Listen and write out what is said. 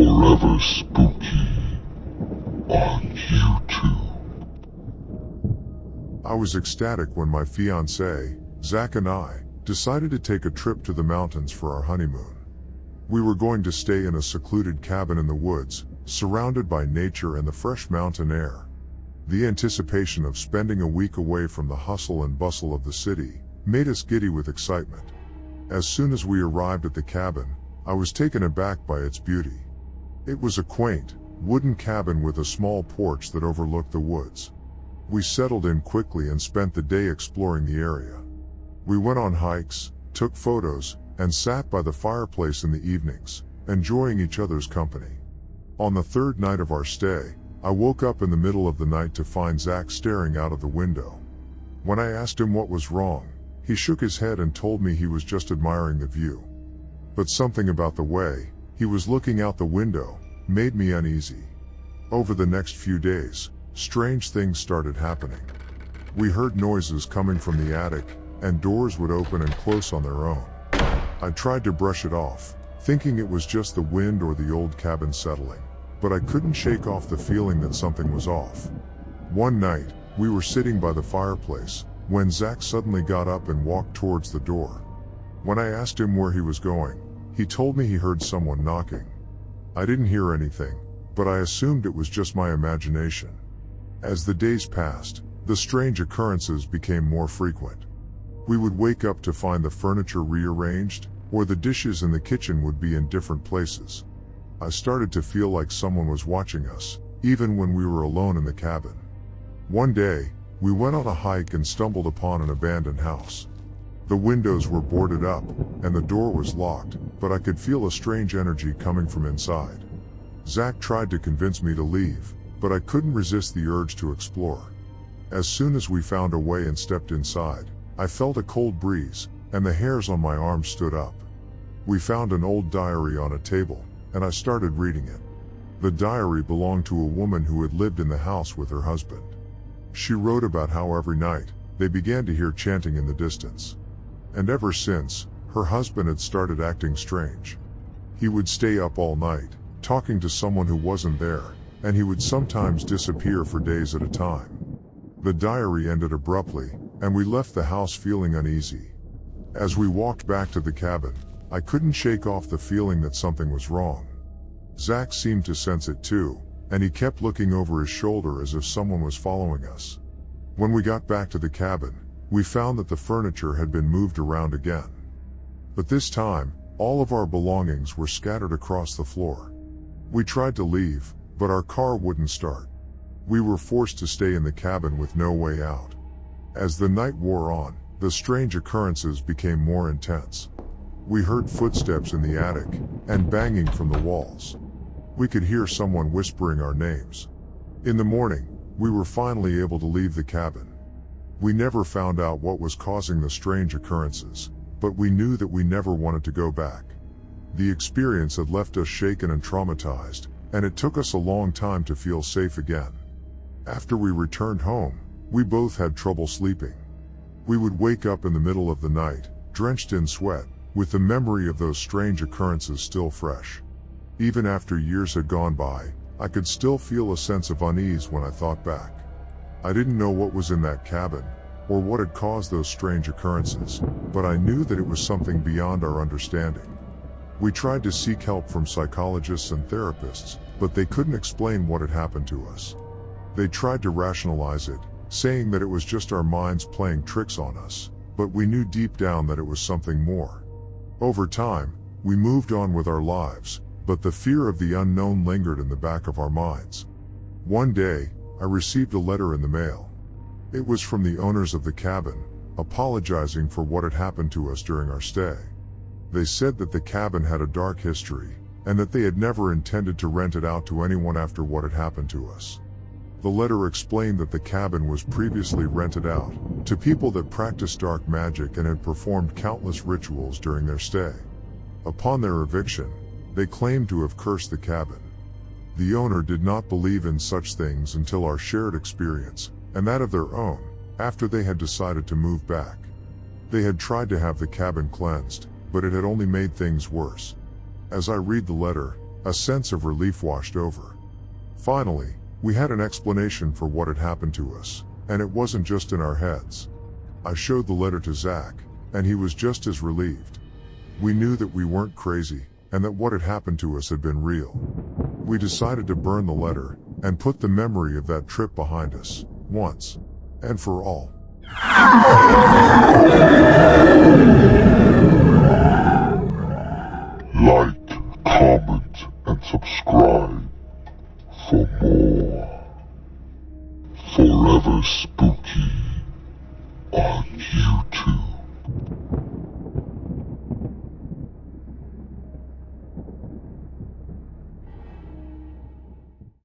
Forever Spooky on YouTube. I was ecstatic when my fiancé, Zach, and I decided to take a trip to the mountains for our honeymoon. We were going to stay in a secluded cabin in the woods, surrounded by nature and the fresh mountain air. The anticipation of spending a week away from the hustle and bustle of the city made us giddy with excitement. As soon as we arrived at the cabin, I was taken aback by its beauty. It was a quaint, wooden cabin with a small porch that overlooked the woods. We settled in quickly and spent the day exploring the area. We went on hikes, took photos, and sat by the fireplace in the evenings, enjoying each other's company. On the third night of our stay, I woke up in the middle of the night to find Zach staring out of the window. When I asked him what was wrong, he shook his head and told me he was just admiring the view. But something about the way he was looking out the window made me uneasy. Over the next few days, strange things started happening. We heard noises coming from the attic, and doors would open and close on their own. I tried to brush it off, thinking it was just the wind or the old cabin settling, but I couldn't shake off the feeling that something was off. One night, we were sitting by the fireplace, when Zach suddenly got up and walked towards the door. When I asked him where he was going, he told me he heard someone knocking. I didn't hear anything, but I assumed it was just my imagination. As the days passed, the strange occurrences became more frequent. We would wake up to find the furniture rearranged, or the dishes in the kitchen would be in different places. I started to feel like someone was watching us, even when we were alone in the cabin. One day, we went on a hike and stumbled upon an abandoned house. The windows were boarded up, and the door was locked, but I could feel a strange energy coming from inside. Zach tried to convince me to leave, but I couldn't resist the urge to explore. As soon as we found a way and stepped inside, I felt a cold breeze, and the hairs on my arms stood up. We found an old diary on a table, and I started reading it. The diary belonged to a woman who had lived in the house with her husband. She wrote about how every night, they began to hear chanting in the distance. And ever since, her husband had started acting strange. He would stay up all night, talking to someone who wasn't there, and he would sometimes disappear for days at a time. The diary ended abruptly, and we left the house feeling uneasy. As we walked back to the cabin, I couldn't shake off the feeling that something was wrong. Zach seemed to sense it too, and he kept looking over his shoulder as if someone was following us. When we got back to the cabin, we found that the furniture had been moved around again. But this time, all of our belongings were scattered across the floor. We tried to leave, but our car wouldn't start. We were forced to stay in the cabin with no way out. As the night wore on, the strange occurrences became more intense. We heard footsteps in the attic, and banging from the walls. We could hear someone whispering our names. In the morning, we were finally able to leave the cabin. We never found out what was causing the strange occurrences, but we knew that we never wanted to go back. The experience had left us shaken and traumatized, and it took us a long time to feel safe again. After we returned home, we both had trouble sleeping. We would wake up in the middle of the night, drenched in sweat, with the memory of those strange occurrences still fresh. Even after years had gone by, I could still feel a sense of unease when I thought back. I didn't know what was in that cabin, or what had caused those strange occurrences, but I knew that it was something beyond our understanding. We tried to seek help from psychologists and therapists, but they couldn't explain what had happened to us. They tried to rationalize it, saying that it was just our minds playing tricks on us, but we knew deep down that it was something more. Over time, we moved on with our lives, but the fear of the unknown lingered in the back of our minds. One day, I received a letter in the mail. It was from the owners of the cabin, apologizing for what had happened to us during our stay. They said that the cabin had a dark history, and that they had never intended to rent it out to anyone after what had happened to us. The letter explained that the cabin was previously rented out to people that practiced dark magic and had performed countless rituals during their stay. Upon their eviction, they claimed to have cursed the cabin. The owner did not believe in such things until our shared experience, and that of their own, after they had decided to move back. They had tried to have the cabin cleansed, but it had only made things worse. As I read the letter, A sense of relief washed over. Finally, we had an explanation for what had happened to us, and it wasn't just in our heads. I showed the letter to Zach, and he was just as relieved. We knew that we weren't crazy, and that what had happened to us had been real. We decided to burn the letter, and put the memory of that trip behind us, once and for all. Like, comment, and subscribe for more Forever Spooky on YouTube.